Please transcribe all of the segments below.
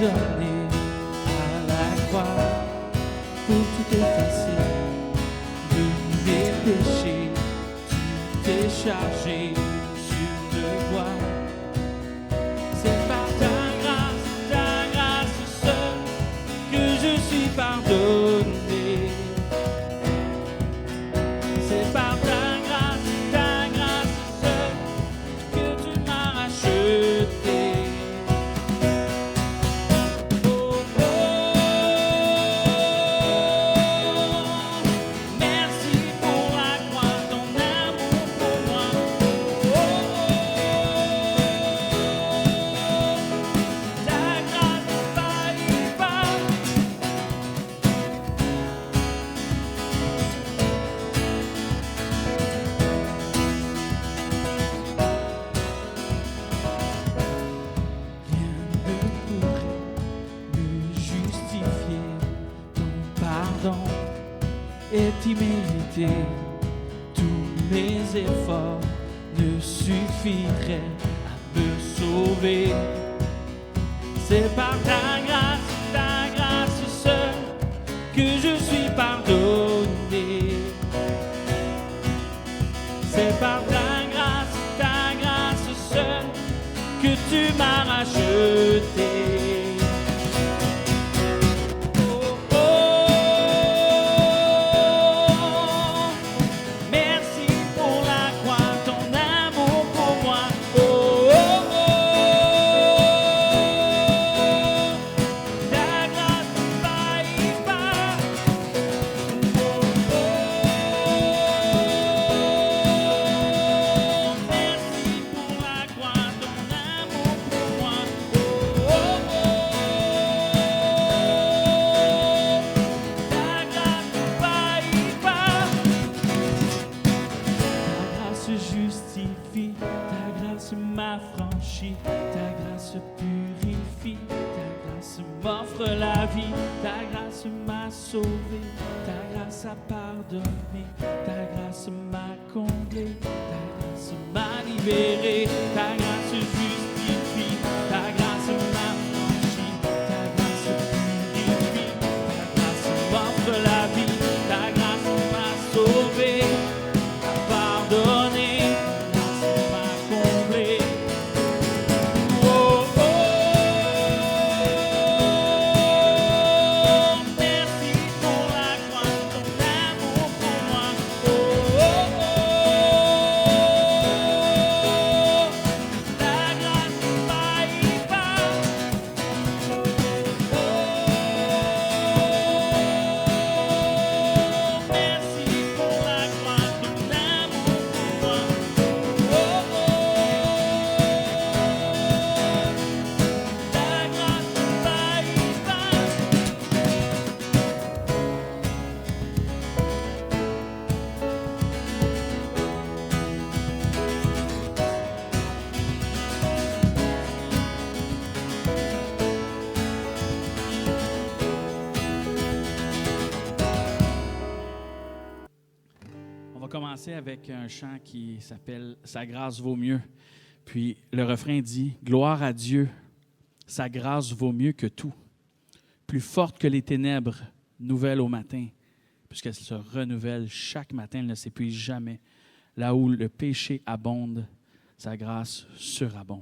donné à la croix pour tout effacer de mes péchés. Tu t'es chargé sur le bois. C'est par ta grâce seule que je suis pardonné. C'est par ta grâce seule que tu m'as racheté. Oh, oh, merci pour la croix, ton amour pour moi. Oh, oh, ta grâce ne faillit pas. Rien ne pourrait me justifier. Ton pardon est immérité. Tous mes efforts ne suffiraient à me sauver. C'est par ta grâce seule que je suis pardonné. C'est par ta grâce seule que tu m'as racheté. Oh, oh, merci pour la croix, ton amour pour moi. Oh, oh, ta grâce ne faillit pas. Oh, merci pour la croix, ton amour pour moi. Oh, ta grâce ne faillit pas. Ta grâce justifie, ta grâce m'affranchit, ta grâce purifie, ta grâce m'offre la vie, ta grâce m'a sauvé, ta grâce a pardonné, ta grâce m'a comblé, ta grâce m'a libéré, ta grâce justifie, ta grâce m'affranchit, ta grâce purifie, ta grâce m'offre la vie, ta grâce m'a sauvé, a pardonné, ta grâce m'a comblé. Oh, oh, merci pour la croix, ton amour pour moi. Oh, oh, ta grâce ne faillit pas. Oh, merci pour la croix, ton amour pour moi. Oh, ta grâce ne faillit pas. On va commencer avec un chant qui s'appelle « Sa grâce vaut mieux ». Puis le refrain dit « Gloire à Dieu, sa grâce vaut mieux que tout. Plus forte que les ténèbres, nouvelle au matin, puisqu'elle se renouvelle chaque matin, elle ne s'épuise jamais. Là où le péché abonde, sa grâce surabonde. »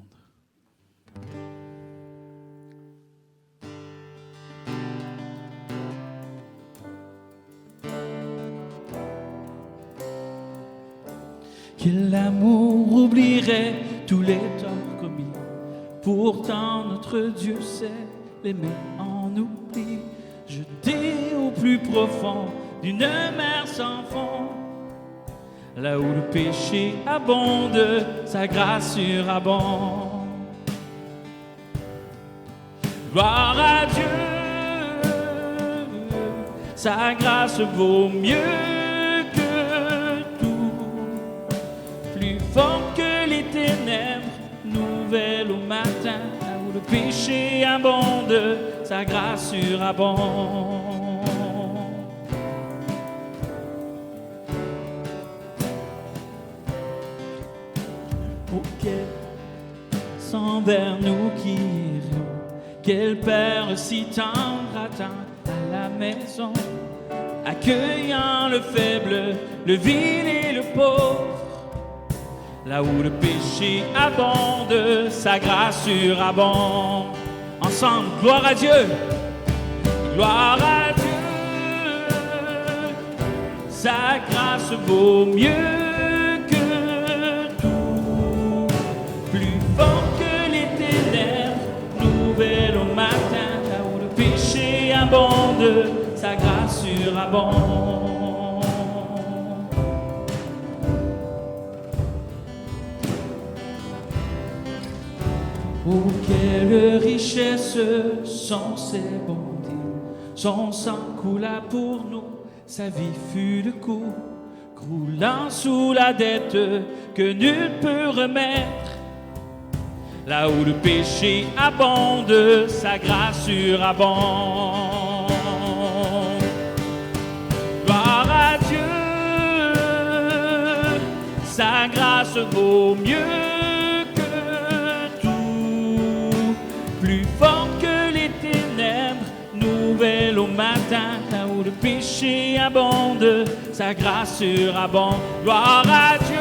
Quel amour oublierait tous les torts commis. Pourtant notre Dieu sait l'aimer en oubli. Jeté au plus profond d'une mer sans fond. Là où le péché abonde, sa grâce surabonde. Gloire à Dieu, sa grâce vaut mieux fort que les ténèbres, nouvelle au matin, là où le péché abonde, sa grâce surabonde. Auquel, sans vers nous qui irions, Quel père si tendre attend à la maison, accueillant le faible, le vil et le pauvre. Là où le péché abonde, sa grâce surabonde. Ensemble, gloire à Dieu, gloire à Dieu. Sa grâce vaut mieux que tout, plus fort que les ténèbres, nouvelle au matin. Là où le péché abonde, sa grâce surabonde. Oh, quelle richesse sont ses bontés, son sang coula pour nous, sa vie fut le coup, croulant sous la dette que nul peut remettre. Là où le péché abonde, sa grâce surabonde. Gloire à Dieu, sa grâce vaut mieux que tout, plus fort que les ténèbres, nouvelle au matin. Là où le péché abonde, sa grâce surabonde. Gloire à Dieu,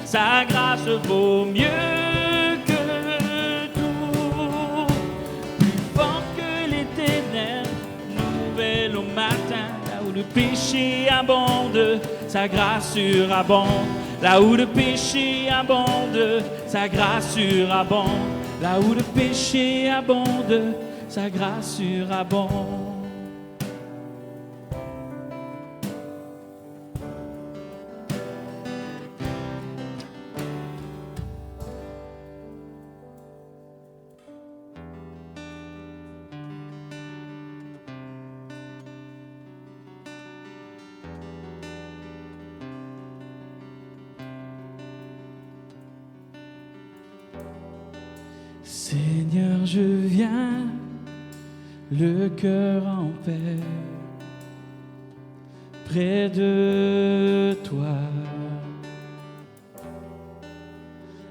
sa grâce vaut mieux que tout, plus fort que les ténèbres, nouvelle au matin. Là où le péché abonde, sa grâce surabonde. Là où le péché abonde, sa grâce surabonde. Là où le péché abonde, sa grâce surabonde. Seigneur, je viens, le cœur en paix, près de toi.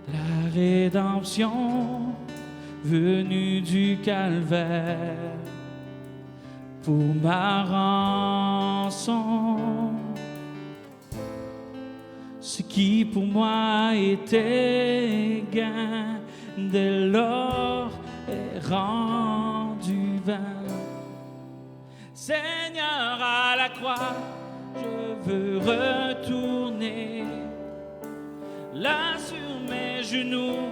La rédemption venue du calvaire pour ma rançon. Ce qui pour moi était gain, dès lors est rendu vain. Seigneur, à la croix, je veux retourner là sur mes genoux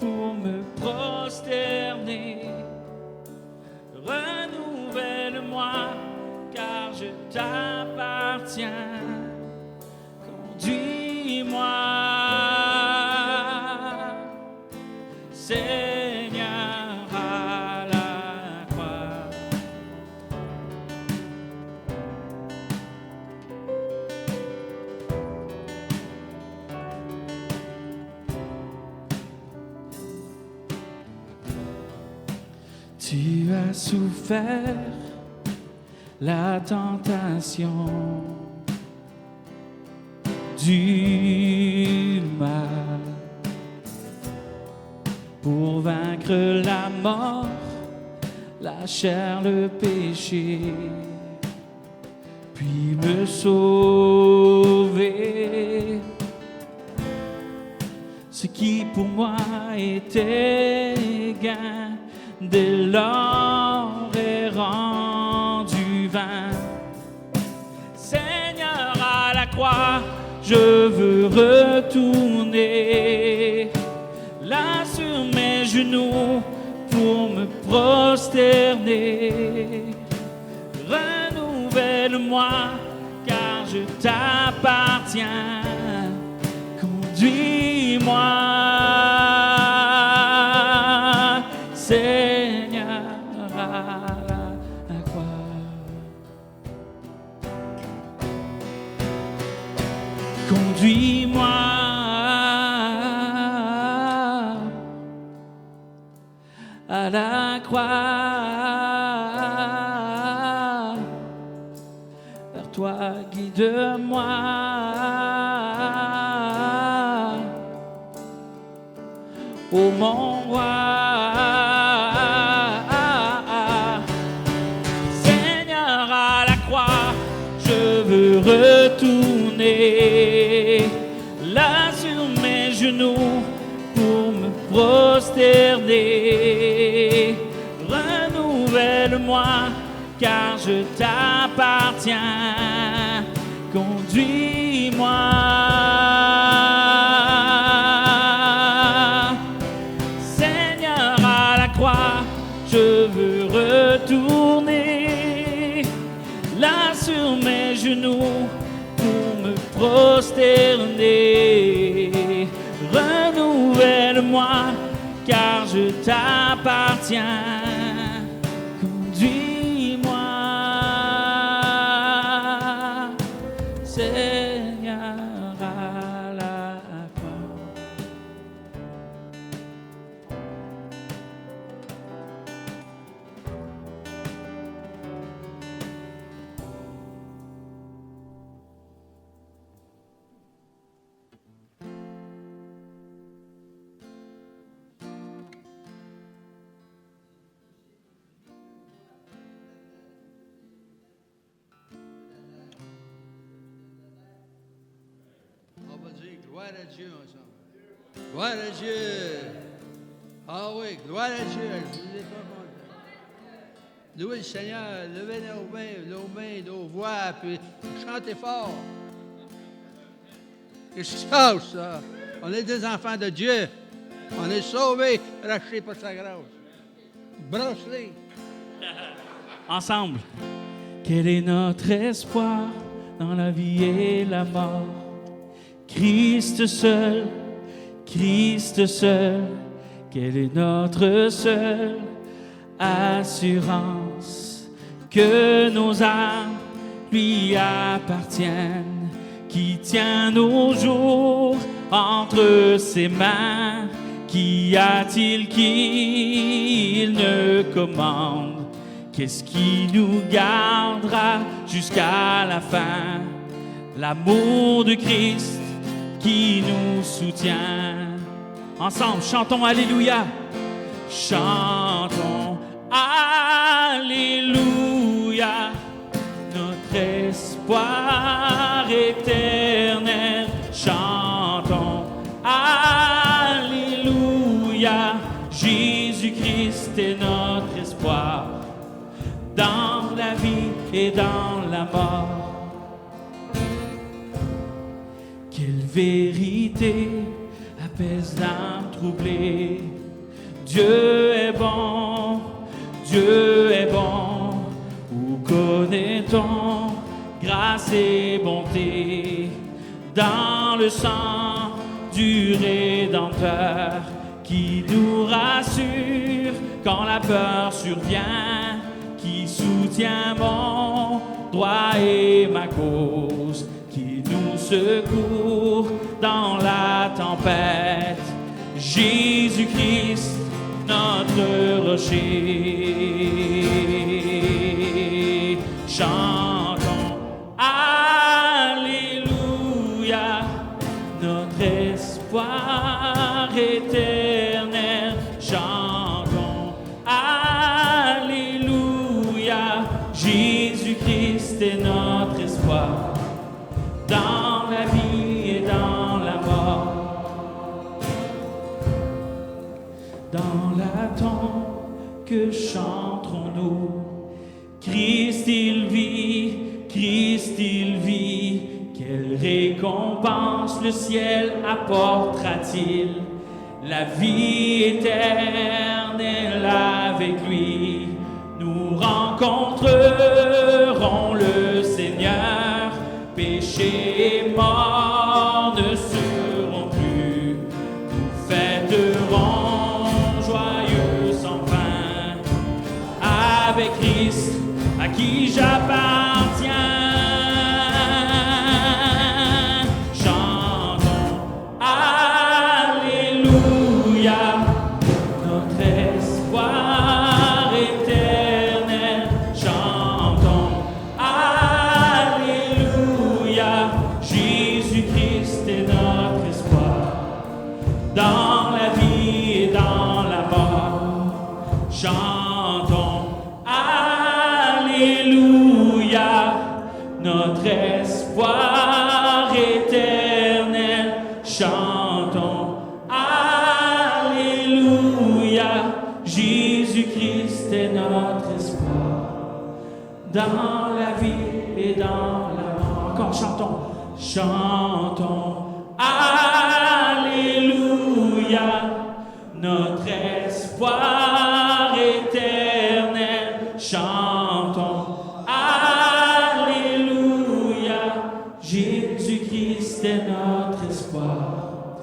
pour me prosterner. Renouvelle-moi, car je t'appartiens. Conduis-moi, Seigneur, à la croix. Tu as souffert la tentation du mal pour vaincre la mort, la chair, le péché, puis me sauver. Ce qui pour moi était gain, dès lors est rendu vain. Seigneur, à la croix, je veux retourner là sur mes genoux pour me prosterner. Renouvelle-moi, car je t'appartiens. Conduis-moi, Seigneur, à la croix. Conduis-moi à la croix, vers toi guide-moi, ô mon roi. retourner là sur mes genoux pour me prosterner. Renouvelle-moi, car je t'appartiens. Conduis-moi. Seigneur, à la croix, je veux retourner là sur mes genoux pour me prosterner. Renouvelle-moi, car je t'appartiens. Conduis-moi, Seigneur, à la croix. On va dire gloire à Dieu ensemble. Gloire à Dieu. Ah oui, gloire à Dieu. Je vous ai pas compté. Louez le Seigneur, levez nos mains, nos voix, puis chantez fort. Qu'est-ce qui se passe, ça? On est des enfants de Dieu. On est sauvés, rachetés par sa grâce. Brasse-les. Ensemble. Quel est notre espoir dans la vie et la mort? Christ seul, quelle est notre seule assurance que nos âmes lui appartiennent, qui tient nos jours entre ses mains. Qu'y a-t-il qu'il ne commande? Qu'est-ce qui nous gardera jusqu'à la fin? L'amour de Christ qui nous soutient. Ensemble, chantons Alléluia. Chantons Alléluia, notre espoir éternel. Chantons Alléluia, Jésus-Christ est notre espoir dans la vie et dans la mort. Quelle vérité apaise l'âme troublée. Dieu est bon, où connaît-on grâce et bonté dans le sang du Rédempteur qui nous rassure quand la peur survient, qui soutient mon droit et ma cause, qui nous secourt dans la tempête. Jésus-Christ, notre rocher. Chantons Alléluia, notre espoir éternel. Chantons Alléluia, Jésus-Christ est notre espoir dans la vie et dans la mort. Dans la tombe, que chanterons-nous? Christ il vit, quelle récompense le ciel apportera-t-il? La vie éternelle avec lui, nous rencontrerons le Seigneur, péché et mort ne seront plus, nous fêterons joyeux sans fin, avec Christ à qui j'appartiens. Chantons Alléluia, notre espoir éternel. Chantons Alléluia, Jésus-Christ est notre espoir dans la vie et dans la mort. Chantons Alléluia, notre espoir dans la vie et dans la mort. Encore chantons, chantons, Alléluia, notre espoir éternel. Chantons, Alléluia, Jésus-Christ est notre espoir,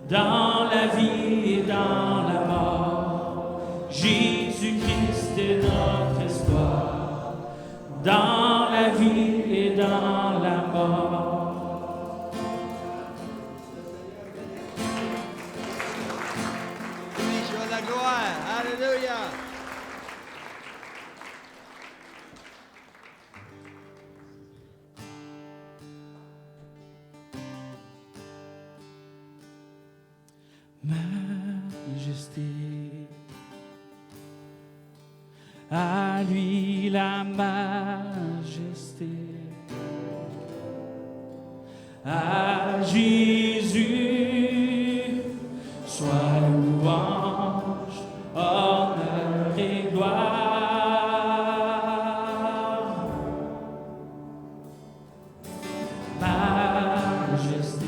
dans la vie et dans la mort. Jésus-Christ est notre espoir, dans la vie et dans la mort. Lui soit la gloire. Alléluia. Majesté, à lui la majesté, à Jésus soit louange, honneur et gloire. Majesté,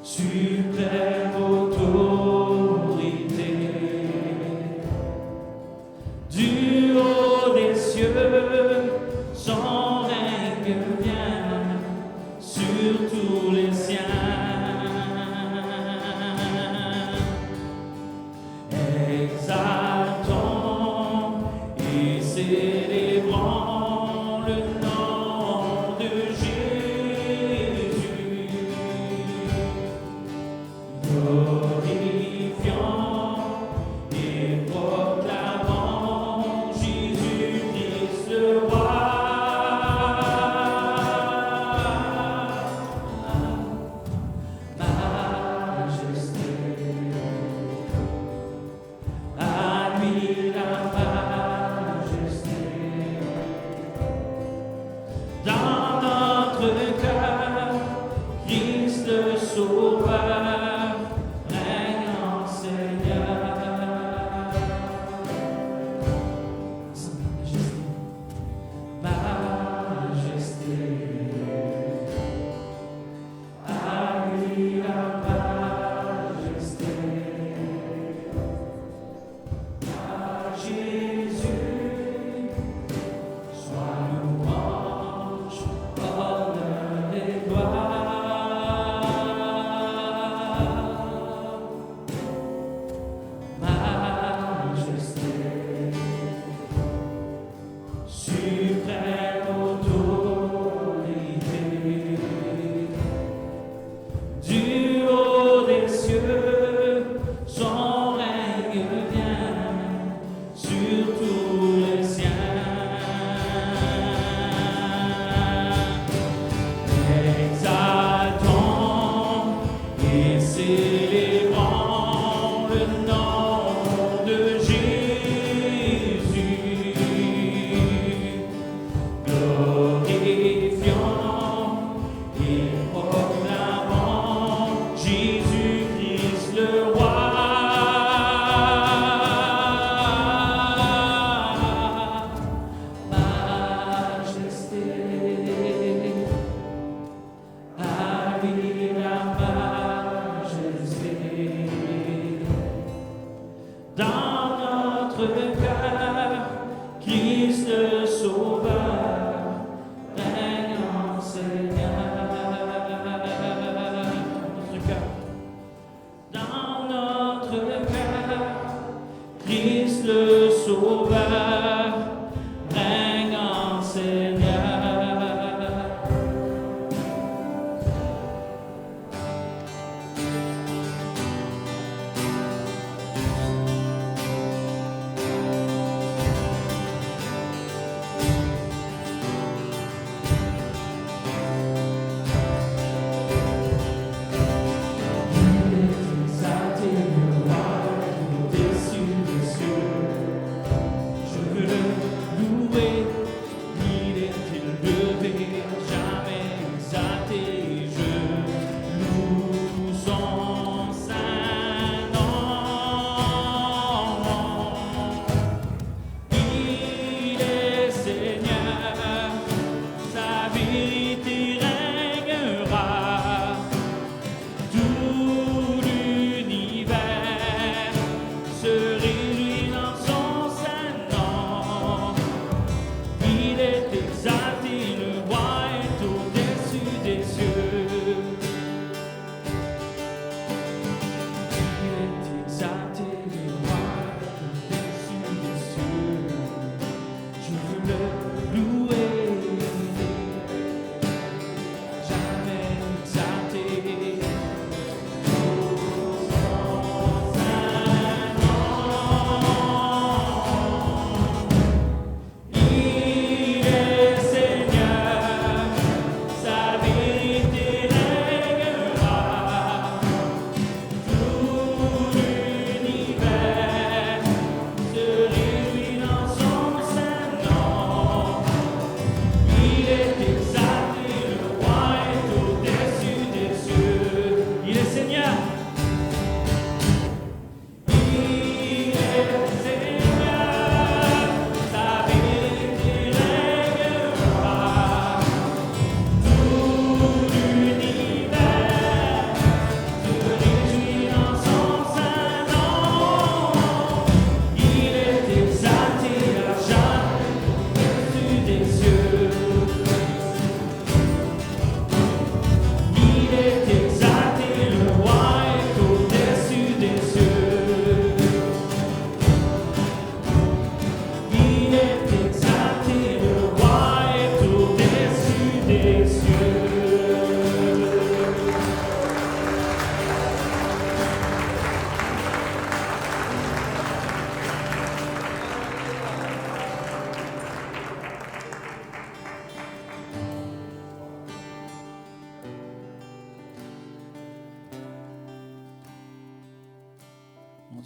suprême autorité, du haut des cieux, son règne vient sur tous les siens. Exaltons et célébrons le nom de Jésus. Glorifions et proclamons Jésus-Christ le roi. Majesté, à lui la majesté,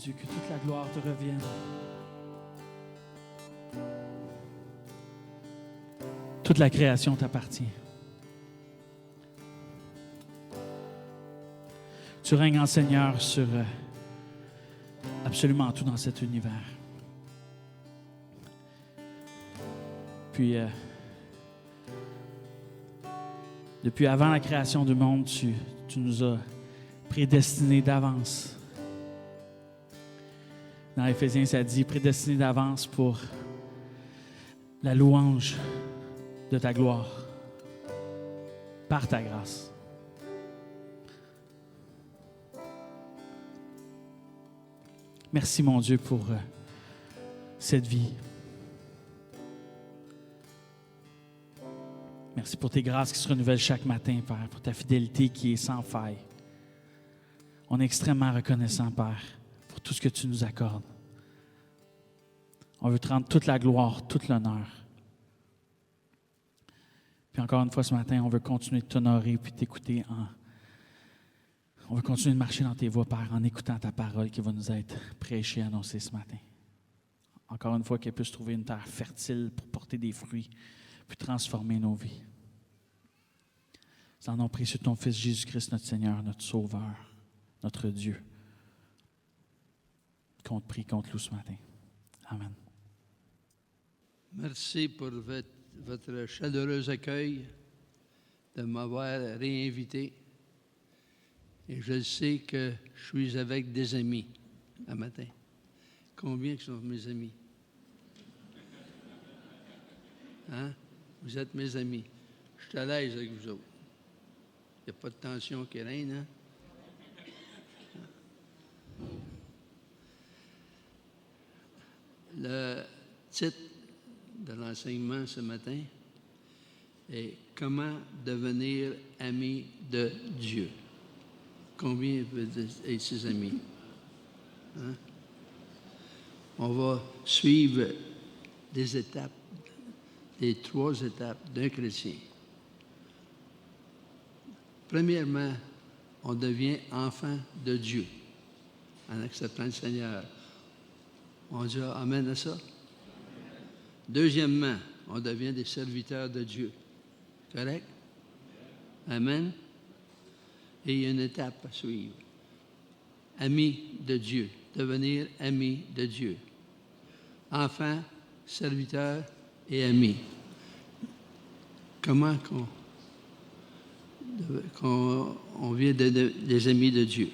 Dieu, que toute la gloire te revienne. Toute la création t'appartient. Tu règnes en Seigneur sur absolument tout dans cet univers. Puis, depuis avant la création du monde, tu nous as prédestinés d'avance. Dans Éphésiens, ça dit prédestinés d'avance pour la louange de ta gloire, par ta grâce. Merci, mon Dieu, pour cette vie. Merci pour tes grâces qui se renouvellent chaque matin, Père, pour ta fidélité qui est sans faille. On est extrêmement reconnaissant, Père, pour tout ce que tu nous accordes. On veut te rendre toute la gloire, tout l'honneur. Puis encore une fois ce matin, on veut continuer de t'honorer puis t'écouter. On veut continuer de marcher dans tes voies, Père, en écoutant ta parole qui va nous être prêchée, annoncée ce matin. Encore une fois, qu'elle puisse trouver une terre fertile pour porter des fruits puis transformer nos vies. C'est en nom précieux de ton Fils Jésus-Christ, notre Seigneur, notre Sauveur, notre Dieu, qu'on te prie, qu'on te loue ce matin. Amen. Merci pour votre chaleureux accueil, de m'avoir réinvité. Et je sais que je suis avec des amis ce matin. Combien sont mes amis? Hein? Vous êtes mes amis. Je suis à l'aise avec vous autres. Il n'y a pas de tension qui règne, hein? Le titre de l'enseignement ce matin est « Comment devenir ami de Dieu ». Combien veut être ses amis? Hein? On va suivre des étapes, les 3 étapes d'un chrétien. Premièrement, on devient enfant de Dieu en acceptant le Seigneur. On dit amen à ça. Deuxièmement, on devient des serviteurs de Dieu. Correct? Amen. Et il y a une étape à suivre. Ami de Dieu. Devenir ami de Dieu. Enfant, serviteur et ami. Comment on vient des amis de Dieu?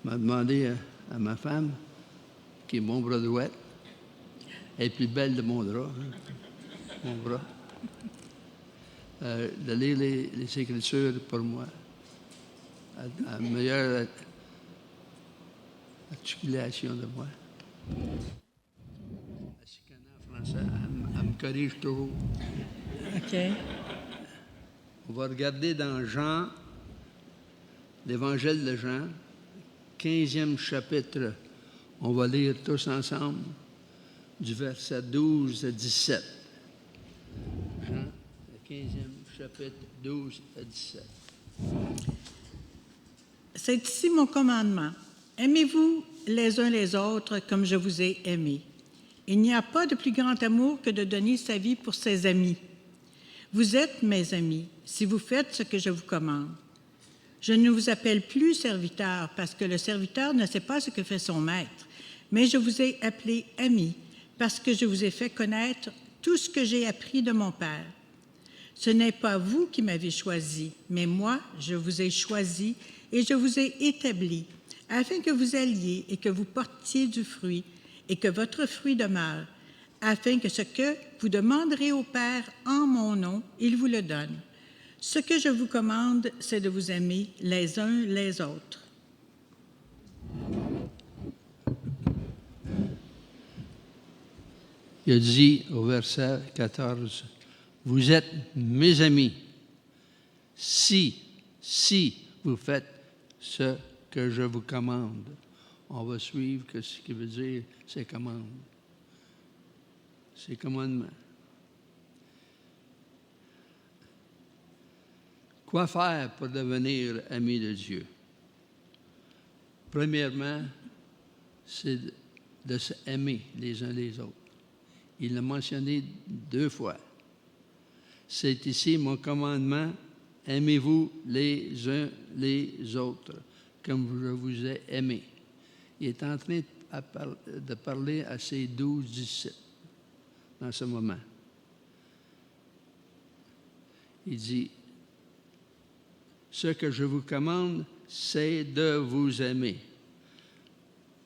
Je m'a demandé à ma femme, qui est mon bras droit, elle est plus belle de mon drap, hein, mon bras, de lire les Écritures pour moi, à meilleure articulation de moi. Elle se connaît en français, elle me corrige toujours. OK. On va regarder dans Jean, l'Évangile de Jean, 15e chapitre. On va lire tous ensemble du verset 12 à 17. Jean, le 15e chapitre, 12 à 17. C'est ici mon commandement. Aimez-vous les uns les autres comme je vous ai aimés. Il n'y a pas de plus grand amour que de donner sa vie pour ses amis. Vous êtes mes amis si vous faites ce que je vous commande. Je ne vous appelle plus serviteur parce que le serviteur ne sait pas ce que fait son maître, mais je vous ai appelé amis parce que je vous ai fait connaître tout ce que j'ai appris de mon Père. Ce n'est pas vous qui m'avez choisi, mais moi, je vous ai choisi et je vous ai établi, afin que vous alliez et que vous portiez du fruit et que votre fruit demeure, afin que ce que vous demanderez au Père en mon nom, il vous le donne. Ce que je vous commande, c'est de vous aimer les uns les autres. Il a dit au verset 14, « Vous êtes mes amis si vous faites ce que je vous commande. » On va suivre ce qui veut dire ces commandes, ces commandements. Quoi faire pour devenir ami de Dieu? Premièrement, c'est de s'aimer les uns les autres. Il l'a mentionné 2 fois. C'est ici mon commandement, aimez-vous les uns les autres, comme je vous ai aimés. Il est en train de parler à ses 12 disciples dans ce moment. Il dit, ce que je vous commande, c'est de vous aimer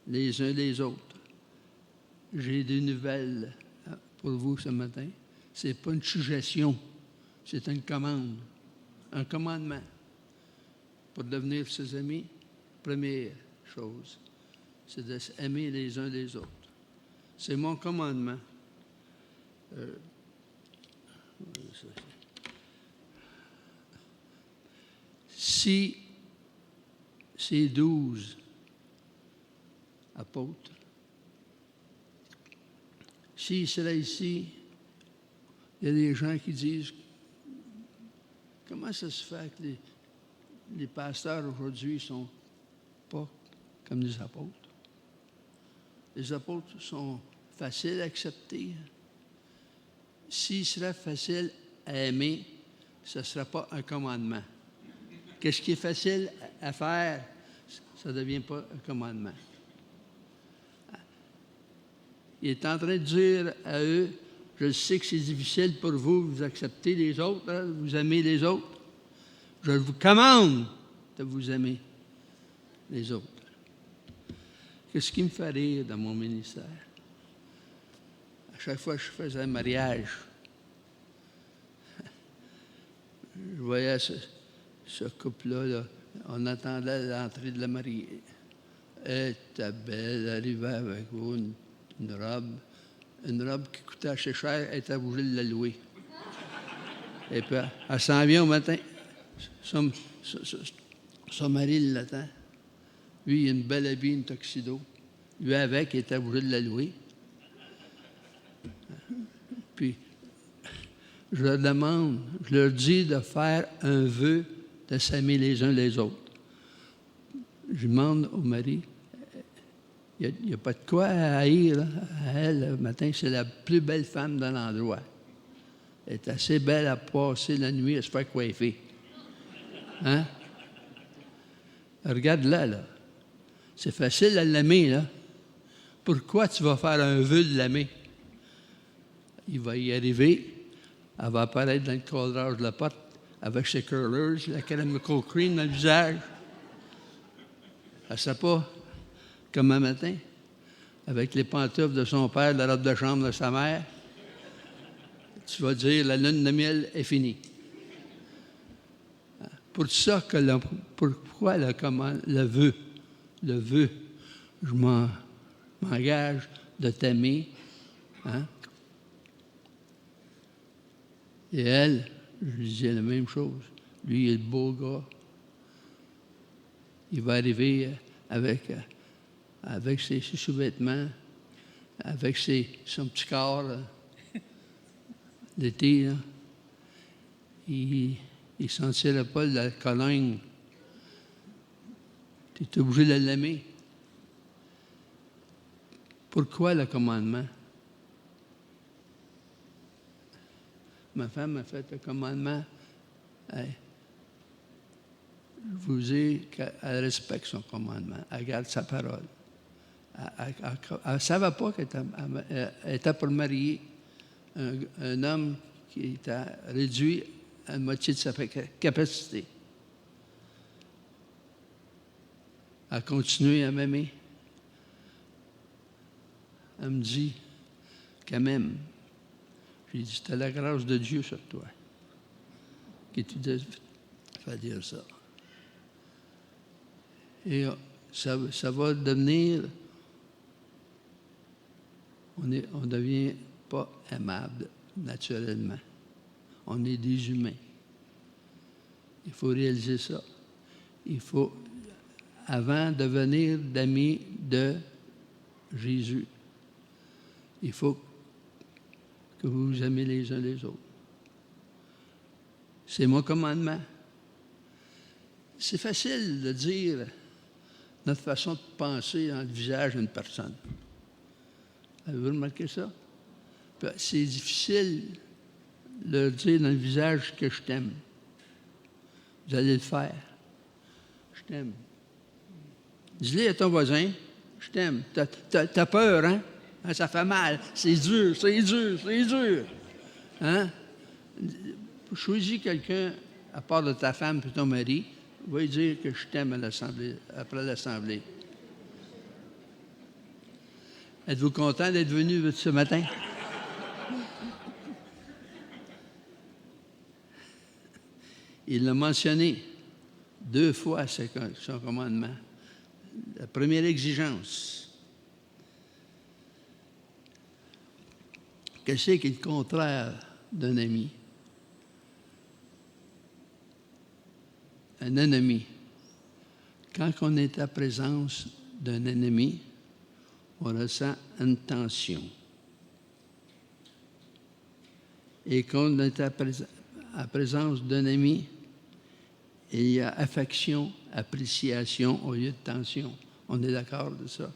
les uns les autres. J'ai des nouvelles pour vous ce matin. Ce n'est pas une suggestion, c'est une commande, un commandement. Pour devenir ses amis, première chose, c'est de s'aimer les uns les autres. C'est mon commandement. Si ces 12 apôtres, s'il serait ici, il y a des gens qui disent, comment ça se fait que les pasteurs aujourd'hui ne sont pas comme les apôtres? Les apôtres sont faciles à accepter. S'il serait facile à aimer, ce ne serait pas un commandement. Qu'est-ce qui est facile à faire, ça ne devient pas un commandement. Il est en train de dire à eux, je sais que c'est difficile pour vous, vous acceptez les autres, hein, vous aimez les autres. Je vous commande de vous aimer les autres. Qu'est-ce qui me fait rire dans mon ministère? À chaque fois que je faisais un mariage, je voyais ce couple-là, là, on attendait l'entrée de la mariée. Elle était belle, elle arrivait avec vous, une robe qui coûtait assez cher, elle était obligée de la louer. Et puis, elle s'en vient au matin. Son mari l'attend. Lui, il a une belle habille, une tuxedo. Lui, avec, il était obligé de la louer. Puis, je leur demande, je leur dis de faire un vœu de s'aimer les uns les autres. Je demande au mari, il n'y a pas de quoi à haïr là, à elle. Le matin, c'est la plus belle femme de l'endroit. Elle est assez belle à passer la nuit à se faire coiffer. Hein? Regarde-la, là. C'est facile à l'aimer, là. Pourquoi tu vas faire un vœu de l'aimer? Il va y arriver. Elle va apparaître dans le cadrage de la porte avec ses curlers, la caramel cream dans le visage. Elle ne sait pas, comme un matin, avec les pantoufles de son père, la robe de chambre de sa mère. Tu vas dire, la lune de miel est finie. Pour ça que pourquoi le vœu, je m'engage de t'aimer. Hein? Et elle, je lui disais la même chose. Lui, il est le beau gars. Il va arriver avec ses sous-vêtements, avec son petit corps là, d'été. Là. Il ne sentirait pas la cologne. Tu es obligé de l'aimer. Pourquoi le commandement? Ma femme m'a fait le commandement. Hey, je vous dis qu'elle respecte son commandement. Elle garde sa parole. Elle ne savait pas qu'elle était pour marier un homme qui était réduit à la moitié de sa capacité. Elle a continué à m'aimer. Elle me dit qu'elle m'aime. J'ai dit, c'était la grâce de Dieu sur toi qui te fait dire ça. Et ça va devenir, on ne devient pas aimable naturellement. On est des humains. Il faut réaliser ça. Il faut, avant de devenir d'amis de Jésus, il faut que vous vous aimez les uns les autres. C'est mon commandement. C'est facile de dire, notre façon de penser dans le visage d'une personne. Avez-vous remarqué ça? Puis, c'est difficile de leur dire dans le visage que je t'aime. Vous allez le faire. Je t'aime. Dis-le à ton voisin, je t'aime. T'as peur, hein? Ça fait mal. C'est dur, c'est dur, c'est dur. Hein? Choisis quelqu'un, à part de ta femme et ton mari, va lui dire que je t'aime à l'Assemblée, après l'Assemblée. Êtes-vous content d'être venu ce matin? Il l'a mentionné 2 fois, son commandement. La première exigence. Qu'est-ce qui est le contraire d'un ami? Un ennemi. Quand on est à présence d'un ennemi, on ressent une tension. Et quand on est à présence d'un ami, il y a affection, appréciation au lieu de tension. On est d'accord de ça?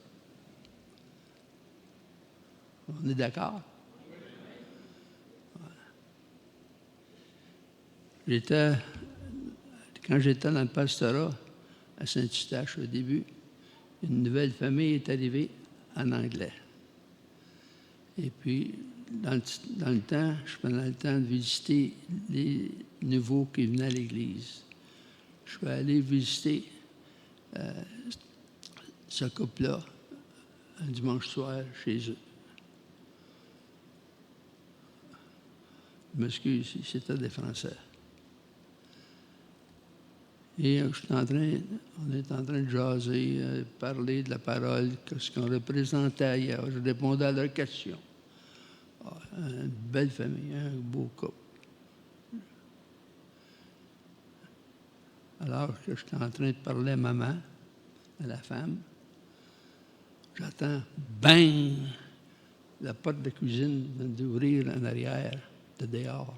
On est d'accord? Quand j'étais dans le pastorat à Saint-Eustache au début, une nouvelle famille est arrivée en anglais. Et puis, dans le temps, je prenais le temps de visiter les nouveaux qui venaient à l'Église. Je suis allé visiter ce couple-là un dimanche soir chez eux. Je m'excuse, c'était des Français. Et on est en train de jaser, parler de la parole, ce qu'on représentait ailleurs. Je répondais à leurs questions. Une belle famille, un beau couple. Alors que j'étais en train de parler à maman, à la femme, j'entends « bang !» la porte de cuisine vient d'ouvrir en arrière, de dehors.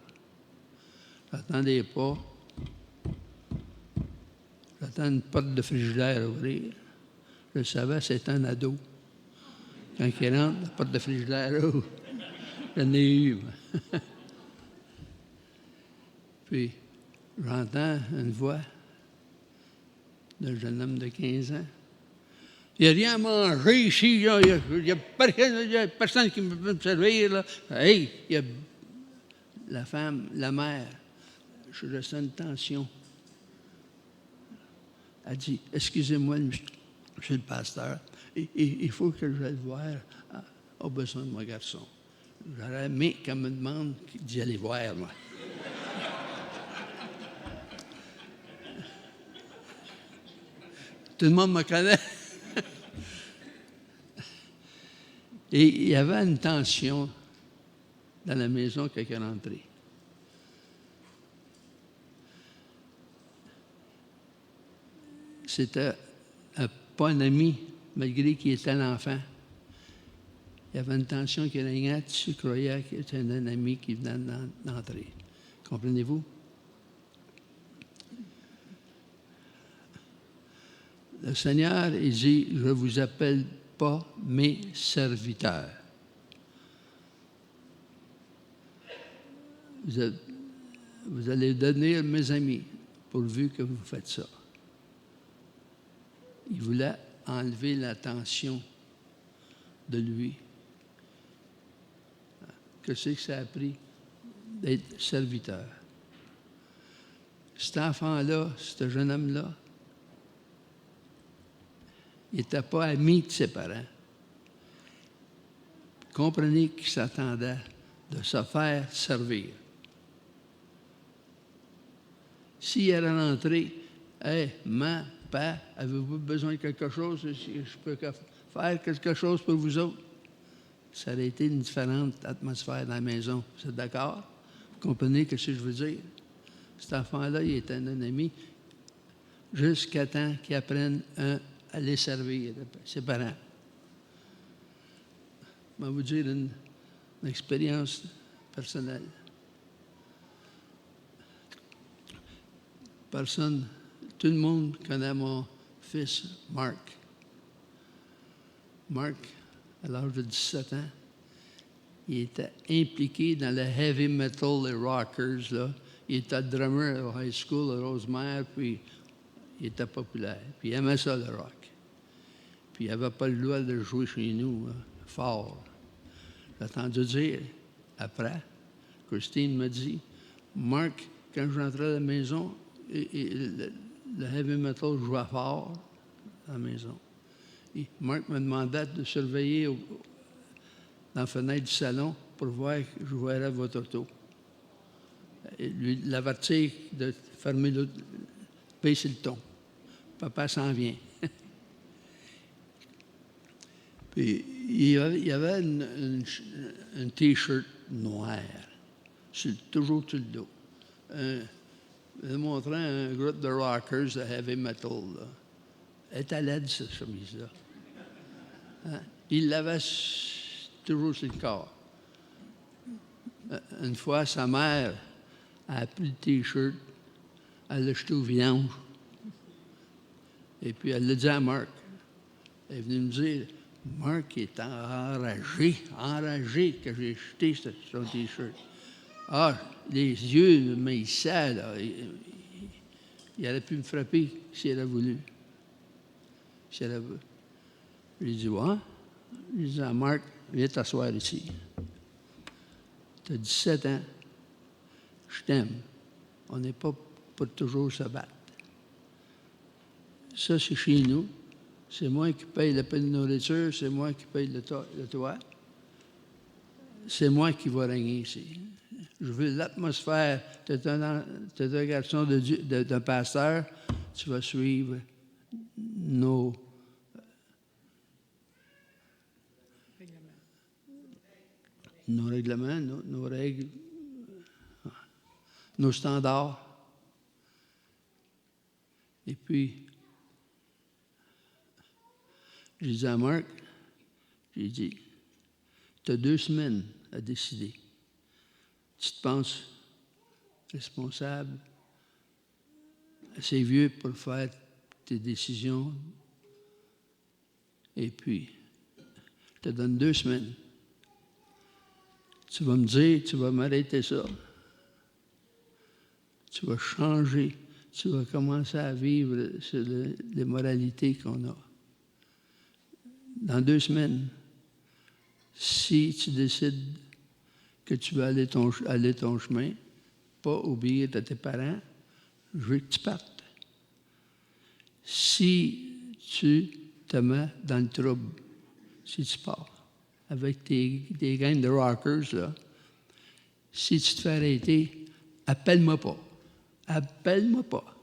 J'attendais pas. J'attends une porte de frigidaire ouvrir. Je savais, c'était un ado. Quand il rentre, la porte de frigidaire ouvre. J'en ai eu. Puis, j'entends une voix d'un jeune homme de 15 ans. Il n'y a rien à manger ici. Il n'y a personne qui peut me servir. Là. Hey, il y a la femme, la mère. Je ressens une tension. Elle dit, excusez-moi, monsieur le pasteur, il faut que je le voir aux besoins de mon garçon. J'aurais aimé qu'elle me demande d'y aller voir, moi. Tout le monde me connaît. Et il y avait une tension dans la maison quand elle est rentrée. C'était pas un ami, malgré qu'il était l'enfant. Il y avait une tension qui régnait, tu croyais que c'était un ami qui venait d'entrer. Comprenez-vous? Le Seigneur, il dit, je ne vous appelle pas mes serviteurs. Vous allez devenir mes amis, pourvu que vous faites ça. Il voulait enlever la tension de lui. Qu'est-ce que ça a pris d'être serviteur? Cet enfant-là, ce jeune homme-là, il n'était pas ami de ses parents. Comprenez qu'il s'attendait de se faire servir. S'il était rentré, « Hey, maman, père, avez-vous besoin de quelque chose? Je peux faire quelque chose pour vous autres? » Ça aurait été une différente atmosphère dans la maison. Vous êtes d'accord? Vous comprenez ce que je veux dire? Cet enfant-là, il était un ami jusqu'à temps qu'il apprenne à les servir, ses parents. Je vais vous dire une expérience personnelle. Tout le monde connaît mon fils, Marc. Marc, à l'âge de 17 ans, il était impliqué dans le heavy metal, les rockers, là. Il était drummer au high school à Rosemère, puis il était populaire. Puis il aimait ça, le rock. Puis il n'avait pas le droit de jouer chez nous, fort. J'ai entendu dire, après, Christine m'a dit, Marc, quand je rentrais à la maison, le heavy metal jouait fort à la maison. Et Marc me demandait de surveiller dans la fenêtre du salon pour voir que je verrais votre auto. Et lui l'avertir de fermer baisser le ton. Papa s'en vient. Puis il y avait un T-shirt noir, toujours sur le dos. Montrant un groupe de rockers de heavy metal. Là. Elle était laide, cette chemise-là. Hein? Il l'avait toujours sur le corps. Une fois, sa mère a pris le T-shirt, elle l'a jeté au vidange. Et puis, elle l'a dit à Marc. Elle est venue me dire, Marc est enragé que j'ai jeté son T-shirt. Ah, les yeux m'aissaient, là. Il aurait pu me frapper s'il avait voulu. J'ai dit, ouais. J'ai dit à Marc, viens t'asseoir ici. Tu as 17 ans. Je t'aime. On n'est pas pour toujours se battre. Ça, c'est chez nous. C'est moi qui paye le pain de nourriture, c'est moi qui paye le toit. C'est moi qui vais régner ici. Je veux l'atmosphère. Tu es un garçon d'un pasteur, tu vas suivre nos règlements, nos règles, nos standards. Et puis, j'ai dit à Marc, j'ai dit, tu as 2 semaines à décider. Tu te penses responsable, assez vieux pour faire tes décisions. Et puis, je te donne 2 semaines. Tu vas me dire, tu vas m'arrêter ça. Tu vas changer. Tu vas commencer à vivre sur les moralités qu'on a. Dans 2 semaines, si tu décides que tu veux aller ton chemin, pas obéir à tes parents, je veux que tu partes. Si tu te mets dans le trouble, si tu pars avec tes gangs de rockers, là, si tu te fais arrêter, appelle-moi pas. Appelle-moi pas.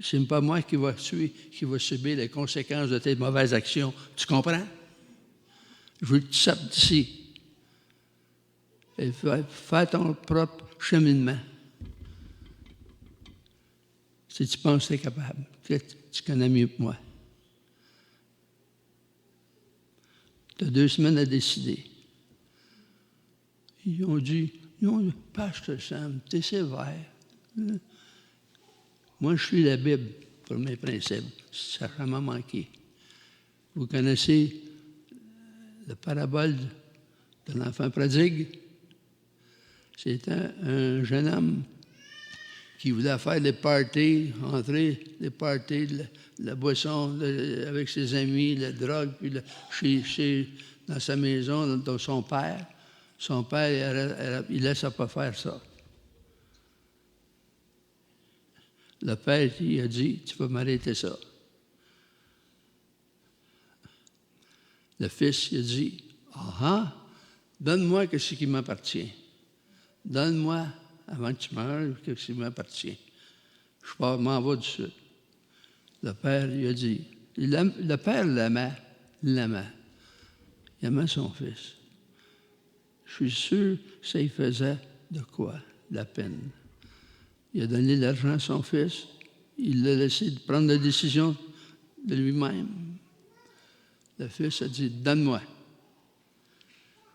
C'est pas moi qui va subir les conséquences de tes mauvaises actions. Tu comprends? Je veux que tu sortes d'ici. Et fais ton propre cheminement. Si tu penses que tu es capable, tu connais mieux que moi. Tu as 2 semaines à décider. Ils ont dit, Pasteur Sam, t'es sévère. Moi, je suis la Bible pour mes principes. Ça n'a jamais manqué. Vous connaissez la parabole de l'enfant prodigue? C'était un jeune homme qui voulait faire des parties, entrer les parties, la boisson avec ses amis, la drogue, puis dans sa maison, dans son père. Son père, il ne laissait pas faire ça. Le père, il a dit, tu vas m'arrêter ça. Le fils, il a dit, donne-moi ce qui m'appartient. Donne-moi, avant que tu meurs, ce qui m'appartient. Je m'en vais tout de suite. Le père, il a dit, le père l'aimait. Il aimait son fils. Je suis sûr que ça lui faisait de quoi? De la peine. Il a donné l'argent à son fils. Il l'a laissé prendre la décision de lui-même. Le fils a dit, donne-moi.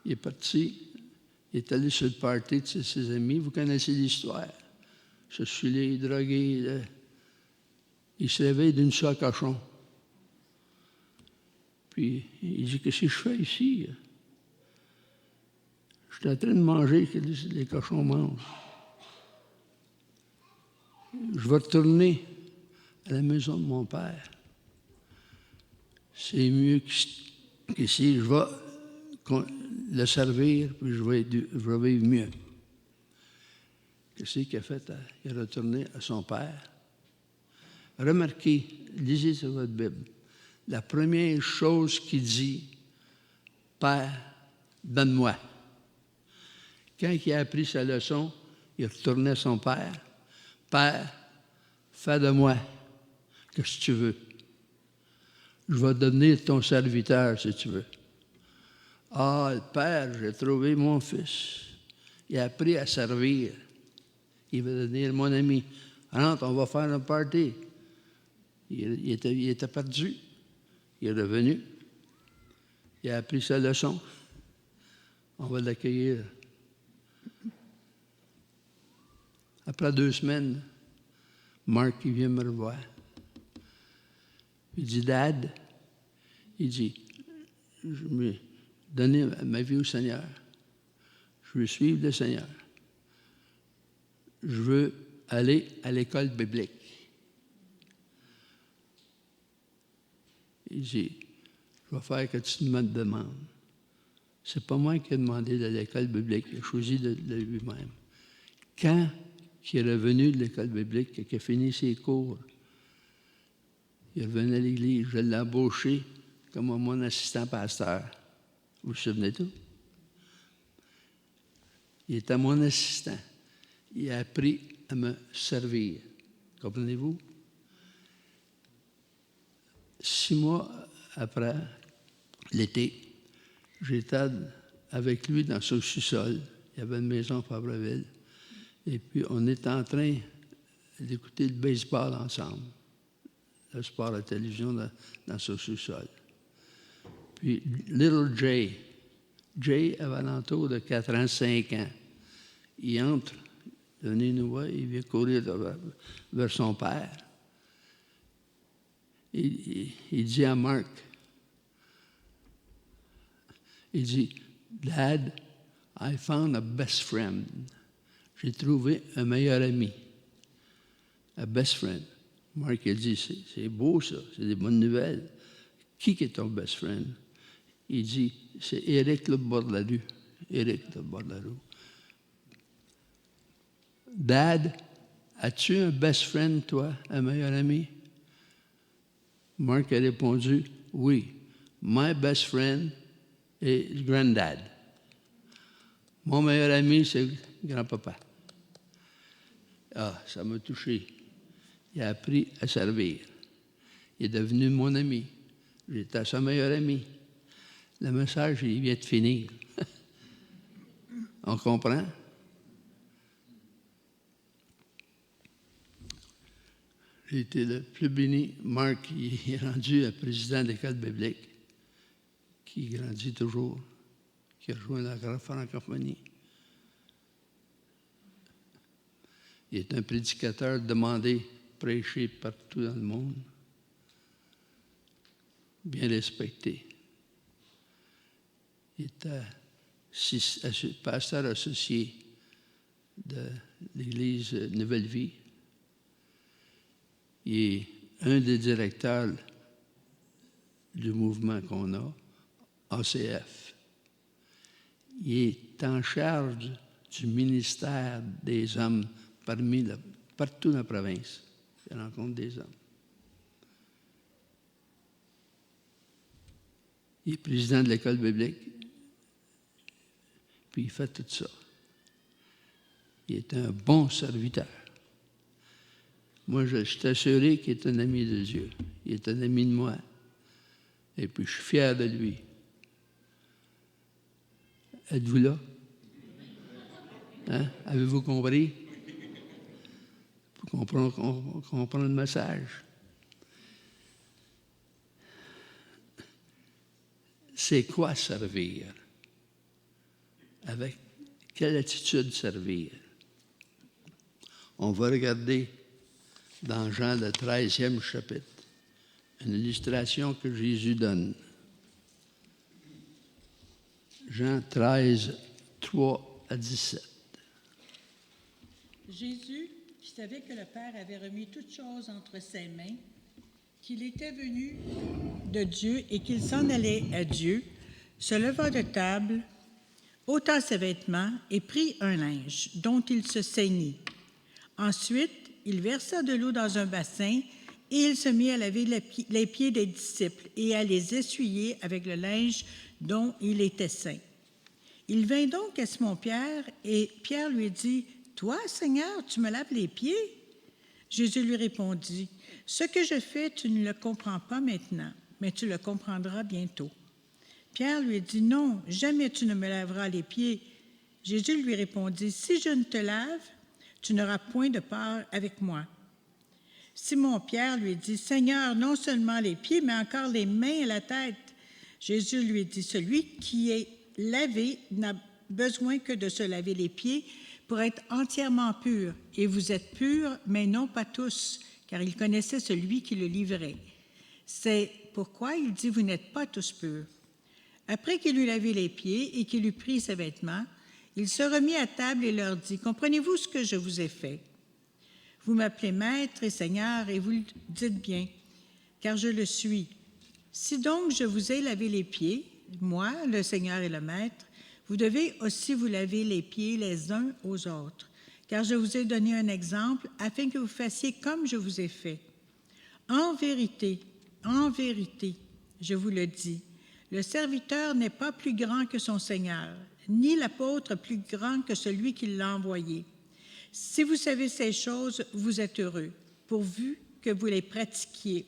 Il est parti. Il est allé sur le party de ses amis. Vous connaissez l'histoire. Se saoulé, drogué. Il se réveille d'une soie à cochon. Puis il dit, qu'est-ce que je fais ici? Je suis en train de manger que les cochons mangent. Je vais retourner à la maison de mon père. C'est mieux qu'ici. Je vais le servir, puis je vais vivre mieux. Qu'est-ce qu'il a fait? Il est retourné à son père. Remarquez, lisez sur votre Bible. La première chose qu'il dit, Père, donne-moi. Quand il a appris sa leçon, il retournait à son père. Père, fais de moi ce que tu veux. Je vais devenir ton serviteur si tu veux. Ah, Père, j'ai trouvé mon fils. Il a appris à servir. Il va devenir mon ami. Rentre, on va faire un party. Il était perdu. Il est revenu. Il a appris sa leçon. On va l'accueillir. Après 2 semaines, Marc, il vient me revoir. Il dit, Dad, il dit, je me donner ma vie au Seigneur. Je veux suivre le Seigneur. Je veux aller à l'école biblique. Il dit, je vais faire que tu me demandes. C'est pas moi qui ai demandé de l'école biblique, il a choisi de lui-même. Quand il est revenu de l'école biblique et qu'il a fini ses cours, il est revenu à l'église, je l'ai embauché comme mon assistant pasteur. Vous vous souvenez tout? Il était mon assistant. Il a appris à me servir. Comprenez-vous? 6 mois après l'été, j'étais avec lui dans son sous-sol. Il y avait une maison à Fabreville. Et puis, on était en train d'écouter le baseball ensemble. Le sport à la télévision dans son sous-sol. Puis, Little Jay avait l'entour de 4 ans, 5 ans. Il entre, venez nous voir, il vient courir vers son père. Il dit à Marc, il dit, Dad, I found a best friend. J'ai trouvé un meilleur ami. A best friend. Marc, il dit, c'est beau ça, c'est des bonnes nouvelles. Qui est ton best friend? Il dit, c'est Éric le bord de la rue. Éric le bord de la rue. Dad, as-tu un best friend, toi, un meilleur ami? Marc a répondu, oui. My best friend is granddad. Mon meilleur ami, c'est grand-papa. Ah, ça m'a touché. Il a appris à servir. Il est devenu mon ami. J'étais son meilleur ami. Le message, il vient de finir. On comprend? J'ai été le plus béni. Marc, il est rendu un président de l'école biblique, qui grandit toujours, qui a rejoint la francophonie. Il est un prédicateur demandé, prêché partout dans le monde, bien respecté. Il était pasteur associé de l'Église Nouvelle Vie. Il est un des directeurs du mouvement qu'on a, ACF. Il est en charge du ministère des hommes partout dans la province. Il rencontre des hommes. Il est président de l'école biblique, puis il fait tout ça. Il est un bon serviteur. Moi, je suis assuré qu'il est un ami de Dieu. Il est un ami de moi. Et puis, je suis fier de lui. Êtes-vous là? Hein? Avez-vous compris? Pour comprendre le message. C'est quoi servir? Avec quelle attitude servir? On va regarder dans Jean le 13e chapitre, une illustration que Jésus donne. Jean 13, 3 à 17. Jésus, qui savait que le Père avait remis toutes choses entre ses mains, qu'il était venu de Dieu et qu'il s'en allait à Dieu, se leva de table, ôta ses vêtements et prit un linge dont il se ceignit. Ensuite, il versa de l'eau dans un bassin et il se mit à laver les pieds des disciples et à les essuyer avec le linge dont il était ceint. Il vint donc à Simon-Pierre et Pierre lui dit, « Toi, Seigneur, tu me laves les pieds? » Jésus lui répondit, « Ce que je fais, tu ne le comprends pas maintenant, mais tu le comprendras bientôt. » Pierre lui dit, « Non, jamais tu ne me laveras les pieds. » Jésus lui répondit, « Si je ne te lave, tu n'auras point de part avec moi. » Simon-Pierre lui dit, « Seigneur, non seulement les pieds, mais encore les mains et la tête. » Jésus lui dit, « Celui qui est lavé n'a besoin que de se laver les pieds pour être entièrement pur. Et vous êtes purs, mais non pas tous, car il connaissait celui qui le livrait. C'est pourquoi il dit, vous n'êtes pas tous purs. » Après qu'il eut lavé les pieds et qu'il eut pris ses vêtements, il se remit à table et leur dit, « Comprenez-vous ce que je vous ai fait? Vous m'appelez Maître et Seigneur, et vous le dites bien, car je le suis. Si donc je vous ai lavé les pieds, moi, le Seigneur et le Maître, vous devez aussi vous laver les pieds les uns aux autres, car je vous ai donné un exemple afin que vous fassiez comme je vous ai fait. En vérité, je vous le dis, le serviteur n'est pas plus grand que son Seigneur, ni l'apôtre plus grand que celui qui l'a envoyé. Si vous savez ces choses, vous êtes heureux, pourvu que vous les pratiquiez. »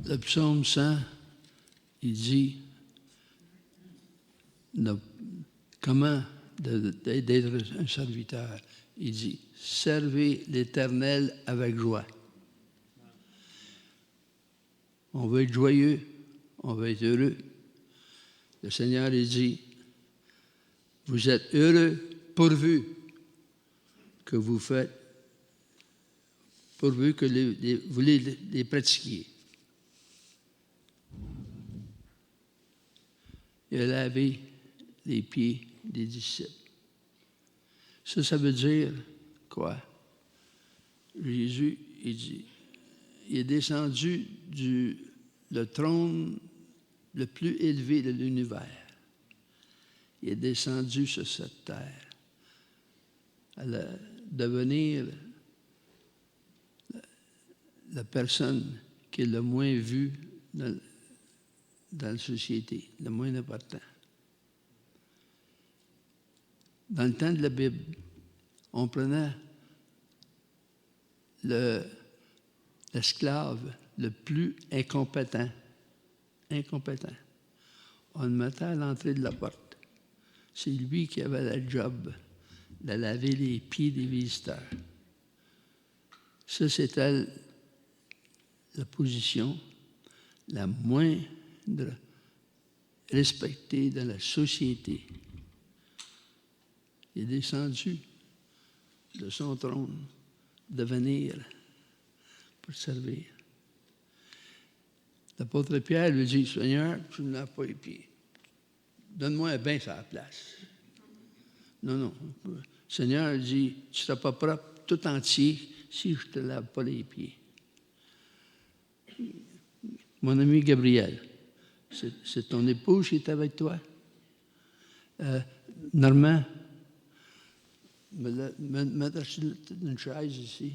Le psaume 100, il dit comment d'être un serviteur. Il dit, servez l'Éternel avec joie. On veut être joyeux, on veut être heureux. Le Seigneur, il dit, vous êtes heureux pourvu que vous faites, pourvu que vous les pratiquiez. Il a lavé les pieds des disciples. Ça veut dire quoi? Jésus, il dit, il est descendu le trône le plus élevé de l'univers. Il est descendu sur cette terre à devenir la personne qui est le moins vue dans la société, le moins important. Dans le temps de la Bible, on prenait l'esclave le plus incompétent. On le mettait à l'entrée de la porte. C'est lui qui avait le job de laver les pieds des visiteurs. Ça, c'était la position la moins respectée dans la société. Il est descendu de son trône de venir pour servir. L'apôtre Pierre lui dit, « Seigneur, tu ne laves pas les pieds. Donne-moi un bain sur la place. » Non. Le Seigneur dit, « Tu ne seras pas propre tout entier si je ne te lave pas les pieds. » Mon ami Gabriel, c'est ton épouse qui est avec toi? Normand, mettre une chaise ici.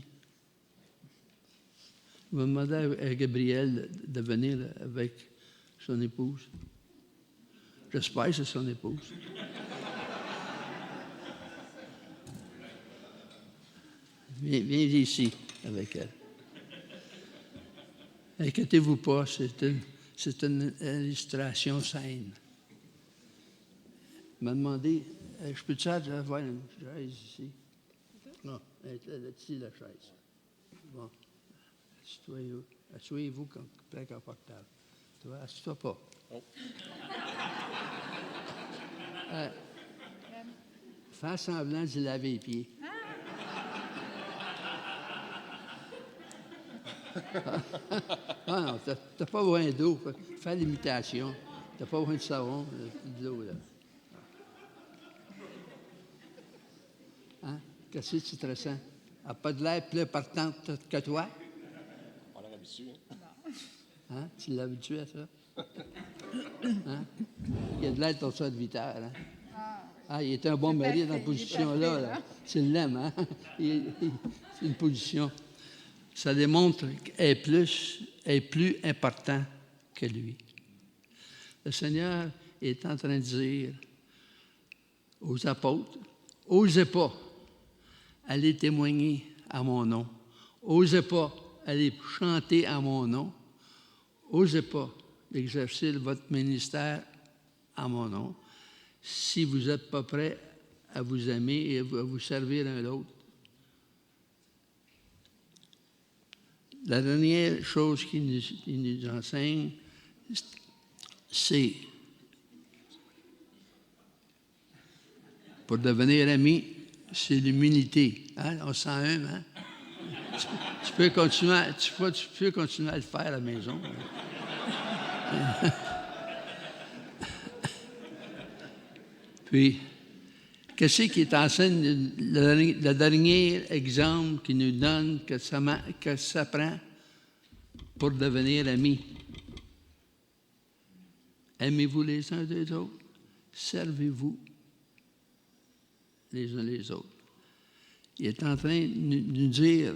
Je vais demander à Gabriel de venir avec son épouse. J'espère que c'est son épouse. Viens ici avec elle. Inquiétez-vous pas, c'est une illustration saine. Il m'a demandé, je peux-tu avoir une chaise ici? Non, là-dessus, la chaise. Bon, asseyez-vous très confortable. Tu vois, assieds-toi pas. Oh. Fais semblant de laver les pieds. Ah non, t'as pas besoin d'eau. Fais l'imitation. T'as pas besoin de savon, de l'eau, là. Hein? Qu'est-ce que tu te ressens? Elle n'a pas de l'air plus partante que toi? On est habitué. Hein? Tu l'as habitué à ça? Hein? Il y a de l'air ton soeur de Viteur, hein? Ah, il est un bon mari dans la position-là. Là. Tu l'aimes, hein? C'est une position. Ça démontre qu'elle est plus important que lui. Le Seigneur est en train de dire aux apôtres, osez pas aller témoigner à mon nom. Osez pas aller chanter à mon nom. Osez pas exercer votre ministère à mon nom si vous n'êtes pas prêts à vous aimer et à vous servir l'un l'autre. La dernière chose qu'il nous enseigne, c'est pour devenir ami, c'est l'humilité. Hein? On sent hein? Tu peux continuer à le faire à la maison. Puis, qu'est-ce qui est enseigne le dernier exemple qu'il nous donne que ça prend pour devenir amis? Aimez-vous les uns des autres, servez-vous les uns les autres. Il est en train de nous dire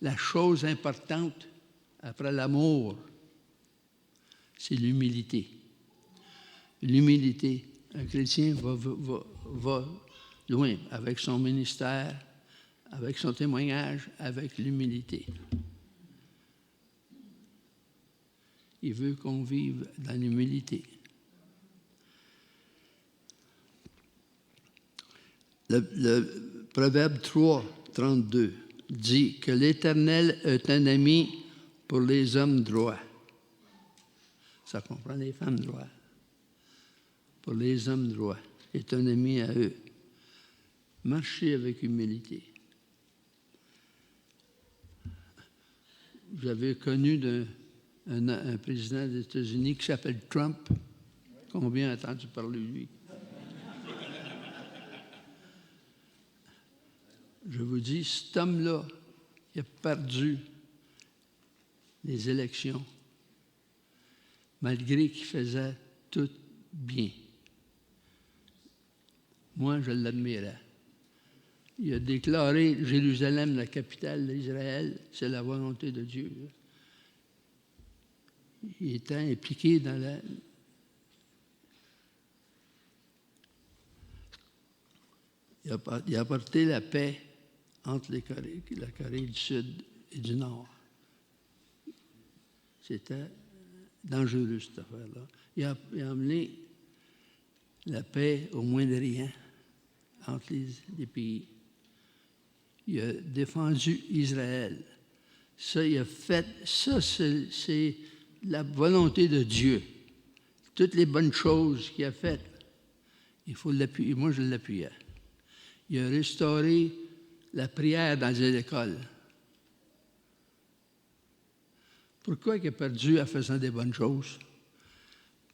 la chose importante après l'amour, c'est l'humilité. L'humilité. Un chrétien va loin avec son ministère, avec son témoignage, avec l'humilité. Il veut qu'on vive dans l'humilité. Le Proverbe 3, 32 dit que l'Éternel est un ami pour les hommes droits. Ça comprend les femmes droits. Pour les hommes droits, est un ami à eux. Marchez avec humilité. Vous avez connu un président des États-Unis qui s'appelle Trump. Combien a entendu parler de lui? Je vous dis, cet homme-là, il a perdu les élections, malgré qu'il faisait tout bien. Moi, je l'admirais. Il a déclaré Jérusalem, la capitale d'Israël, c'est la volonté de Dieu. Il était impliqué dans il a apporté la paix entre la Corée du Sud et du Nord. C'était dangereux, cette affaire-là. Il a amené la paix au Moyen-Orient entre les pays. Il a défendu Israël. Ça, il a fait, ça, c'est la volonté de Dieu. Toutes les bonnes choses qu'il a faites, il faut l'appuyer. Moi, je l'appuyais. Il a restauré la prière dans les écoles. Pourquoi il a perdu en faisant des bonnes choses?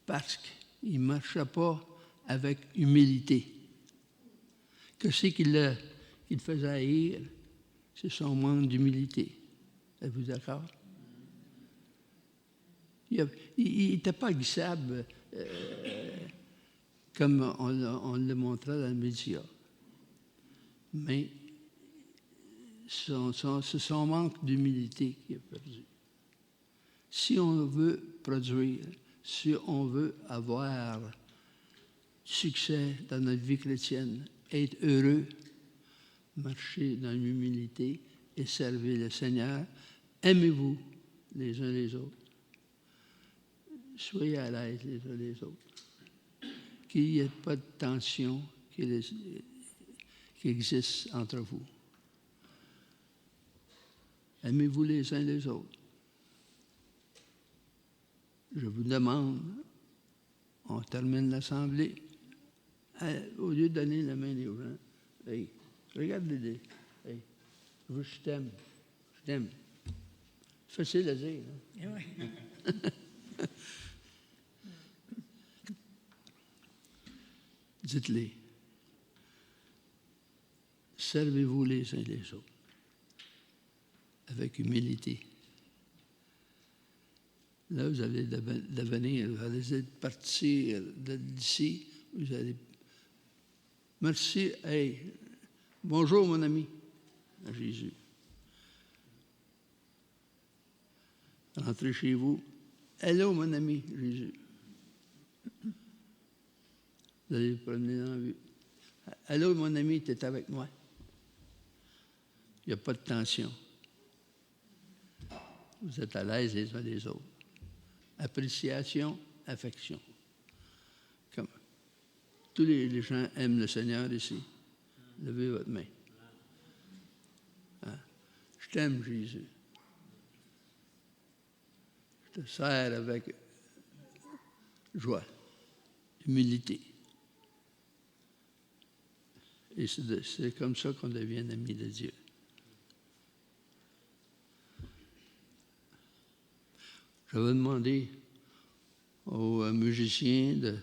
Parce qu'il ne marchait pas avec humilité. Qu'est-ce qu'il le faisait haïr? C'est son manque d'humilité. Êtes-vous d'accord? Il n'était pas glissable comme on le montrait dans les médias. Mais c'est son manque d'humilité qui a perdu. Si on veut produire, si on veut avoir succès dans notre vie chrétienne, être heureux, marcher dans l'humilité et servir le Seigneur, aimez-vous les uns les autres. Soyez à l'aise les uns les autres. Qu'il n'y ait pas de tension qui existe entre vous. Aimez-vous les uns les autres. Je vous demande, on termine l'assemblée, au lieu de donner la main aux gens, hey, regardez-les, hey, je t'aime, Facile à dire. Hein? Oui. Dites-les. Servez-vous les uns les autres avec humilité. Là, vous allez devenir, vous allez partir d'ici, vous allez... Merci, hey, bonjour mon ami, à Jésus. Rentrez chez vous, hello mon ami, Jésus. Vous allez vous promener dans la vue. Hello mon ami, tu es avec moi. Il n'y a pas de tension. Vous êtes à l'aise les uns les autres. Appréciation, affection. Comme tous les gens aiment le Seigneur ici. Levez votre main. Hein? Je t'aime, Jésus. Je te sers avec joie, humilité. Et c'est comme ça qu'on devient ami de Dieu. J'avais demandé aux musiciens de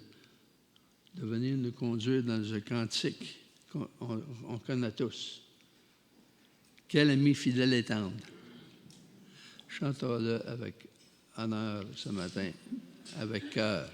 venir nous conduire dans un cantique qu'on connaît tous. Quel ami fidèle et tendre. Chantons-le avec honneur ce matin, avec cœur.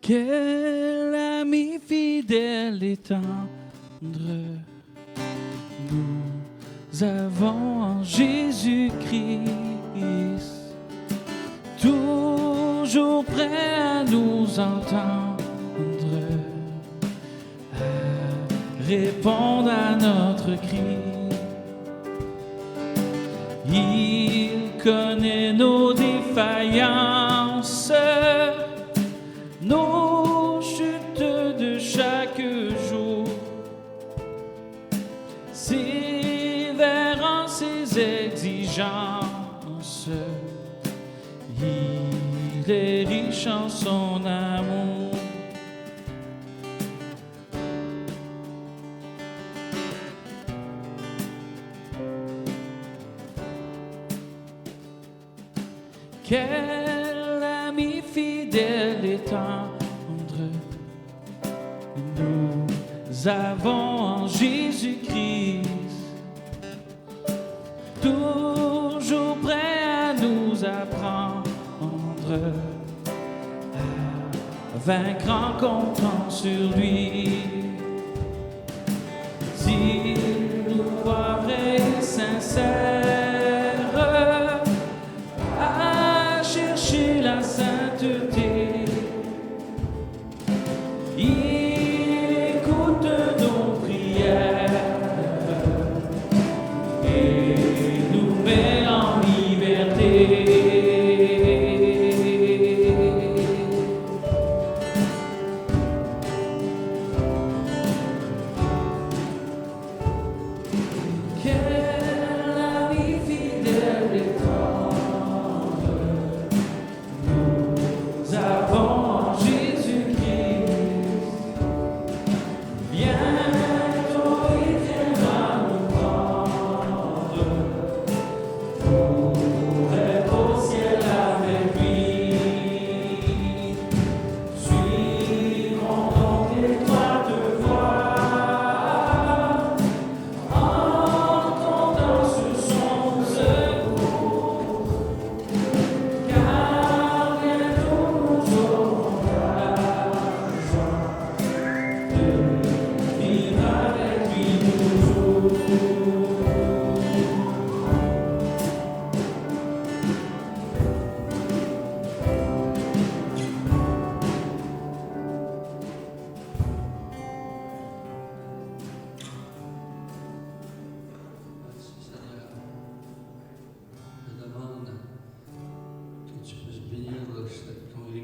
Quel ami fidèle et tendre nous avons en Jésus-Christ, toujours prêt à nous entendre, à répondre à notre cri. Il connaît nos défaillances, nos chutes de chaque jour, sévère en ses exigences, il est riche en son amour. Quel ami fidèle et tendre nous avons en Jésus-Christ, toujours prêt à nous apprendre à vaincre en comptant sur lui. S'il nous croit vrai et sincère, la sainteté, il écoute nos prières et nous met en liberté. Quel ami fidèle et tendre nous avons en Jésus-Christ,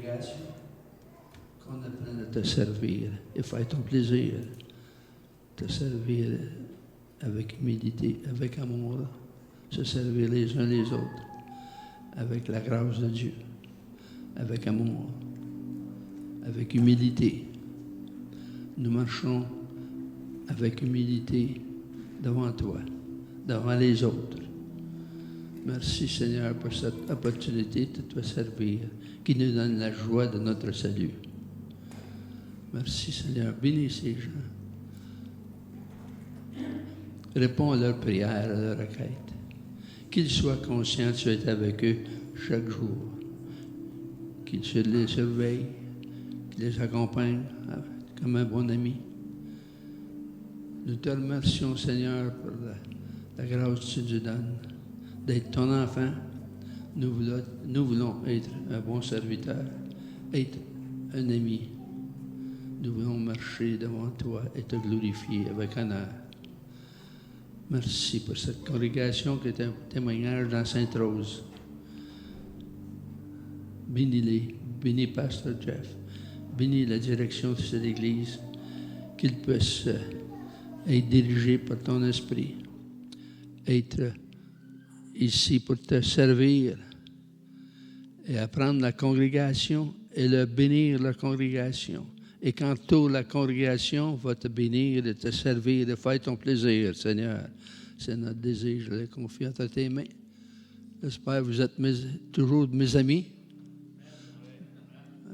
congrégation, qu'on apprenne à te servir et faire ton plaisir, te servir avec humilité, avec amour, se servir les uns les autres, avec la grâce de Dieu, avec amour, avec humilité. Nous marchons avec humilité devant toi, devant les autres. Merci Seigneur pour cette opportunité de te servir, qui nous donne la joie de notre salut. Merci Seigneur, bénis ces gens. Réponds à leurs prières, à leurs requêtes. Qu'ils soient conscients que tu es avec eux chaque jour. Qu'ils les surveillent, qu'ils les accompagnent comme un bon ami. Nous te remercions, Seigneur, pour la grâce que tu nous donnes d'être ton enfant. Nous voulons être un bon serviteur, être un ami. Nous voulons marcher devant toi et te glorifier avec honneur. Merci pour cette congrégation qui est un témoignage dans Sainte-Rose. Bénis-les, bénis Pasteur Jeff, bénis la direction de cette Église, qu'ils puissent être dirigés par ton esprit, être ici pour te servir et apprendre la congrégation et leur bénir la congrégation. Et quand toute la congrégation va te bénir et te servir, de faire ton plaisir, Seigneur. C'est notre désir, je le confie entre tes mains. J'espère que vous êtes toujours mes amis.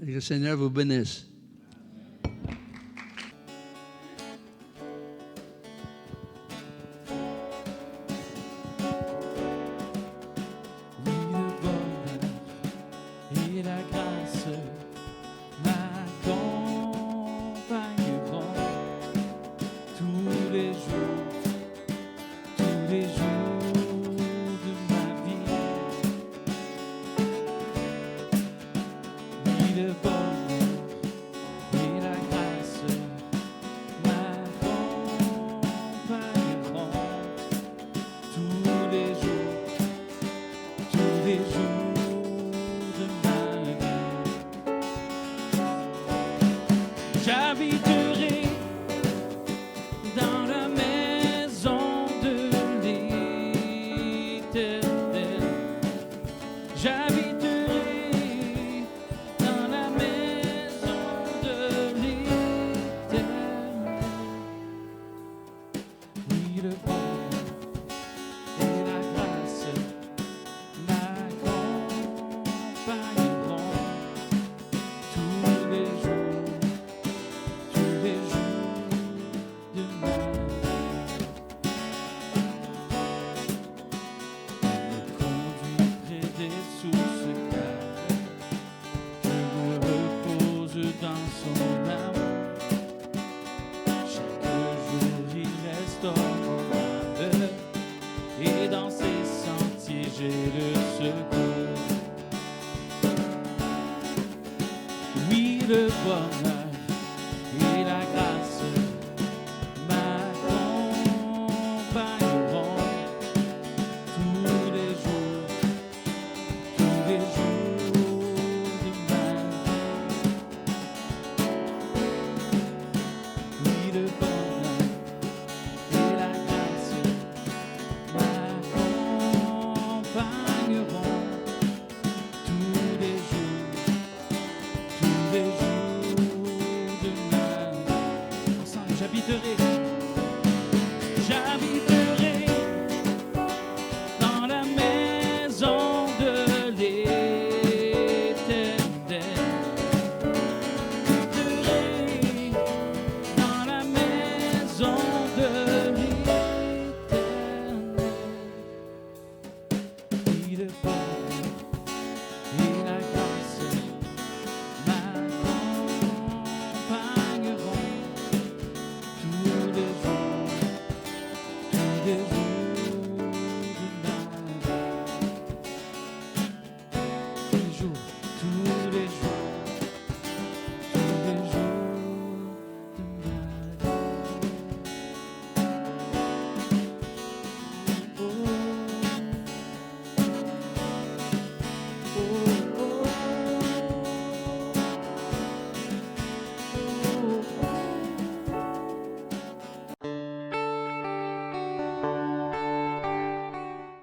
Et que le Seigneur vous bénisse. J'habiterai dans la maison de l'Éternel. J'habiterai dans la maison de l'Éternel. Oui, le bonheur et la grâce m'accompagneront tous les jours. Les jours de ma vie. Me conduit près des sources calmes. Je me repose dans son amour. Chaque jour il restaure mon âme. Et dans ses sentiers j'ai le secours. Oui, le bonheur